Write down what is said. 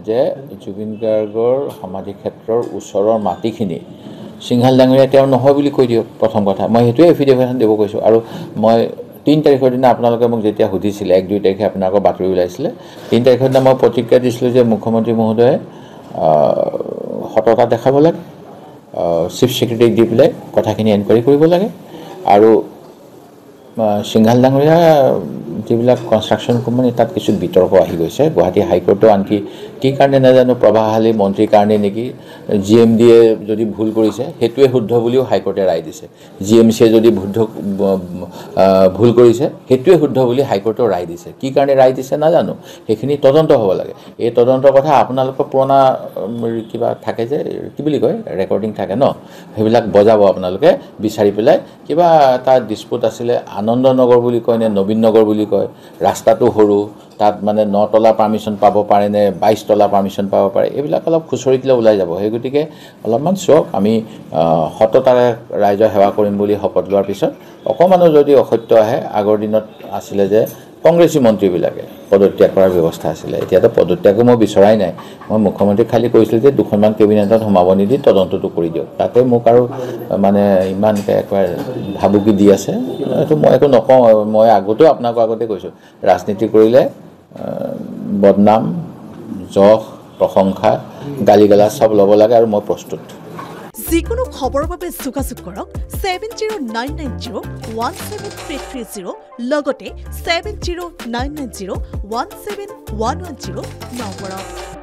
যে জুবিন গাৰ্গৰ সমাধি ক্ষেত্ৰৰ ওচৰৰ মাটিখিনি সিংহাল ডাঙৰীয়া তেওঁ নহয় বুলি কৈ দিয়ক প্ৰথম কথা মই সেইটোৱে এফিডেভিট দিব কৈছোঁ আৰু মই 3 তাৰিখৰ দিনা আপোনালোকে মোক যেতিয়া সুধিছিলে 1-2 তাৰিখে আপোনালোকৰ বাতৰি ওলাইছিলে 3 তাৰিখৰ দিনা মই প্ৰতিক্ৰিয়া দিছিলোঁ যে মুখ্যমন্ত্ৰী মহোদয়ে সততা দেখাব লাগে চিফ সেক্ৰেটাৰীক দি পেলাই কথাখিনি এনকুৱাৰী কৰিব লাগে আৰু সিংহাল ডাঙৰীয়া যিবিলাক কনষ্ট্ৰাকশ্যন কোম্পানী তাত কিছু বিতৰ্ক আহি গৈছে গুৱাহাটী হাইকোৰ্টৰ আনকি কি কাৰণে নাজানো প্ৰভাৱশালী মন্ত্ৰীৰ কাৰণে নেকি জিএমডিয়ে যদি ভুল কৰিছে সেইটোৱে শুদ্ধ বুলিও হাইকোৰ্টে ৰায় দিছে জিএমচিয়ে যদি ভুল কৰিছে সেইটোৱে শুদ্ধ বুলি হাইকোৰ্টৰ ৰায় দিছে কি কাৰণে ৰায় দিছে নাজানো সেইখিনি তদন্ত হ'ব লাগে এই তদন্তৰ কথা আপোনালোকৰ পুৰণা কিবা থাকে যে কি বুলি কয় ৰেকৰ্ডিং থাকে ন সেইবিলাক বজাব আপোনালোকে বিচাৰি পেলাই কিবা এটা ডিসপুট আছিলে আনন্দনগৰ বুলি কয় নে নবীন নগৰ বুলি কয় ৰাস্তাটো সৰু তাত মানে 9 তলা পাৰমিশন পাব পাৰে নে 22 তলা পাৰমিশন পাব পাৰে এইবিলাক অলপ খুচৰি দিলে ওলাই যাব সেই গতিকে অলপমান চক আমি সততাৰে ৰাইজৰ সেৱা কৰিম বুলি শপত লোৱাৰ পিছত অকমানো যদি অসত্য আহে আগৰ দিনত আছিলে যে কংগ্ৰেছী মন্ত্ৰীবিলাকে পদত্যাগ কৰাৰ ব্যৱস্থা আছিলে এতিয়াতো পদত্যাগো মই বিচৰাই নাই মই মুখ্যমন্ত্ৰী খালি কৈছিল যে দুখনমান কেবিনেটত সোমাব নিদি তদন্তটো কৰি দিয়ক তাতে মোক আৰু মানে ইমানকে একবাৰ ভাবুকি দি আছে তো মই একো নকওঁ মই আগতেও আপোনাক আগতে কৈছোঁ ৰাজনীতি কৰিলে বদনাম জখ প্ৰশংসা গালিগালাজ সব ল'ব লাগে আৰু মই প্ৰস্তুত যিকোনো খবৰৰ বাবে যোগাযোগ কৰক 7099017330 লগতে 7099017110 নম্বৰত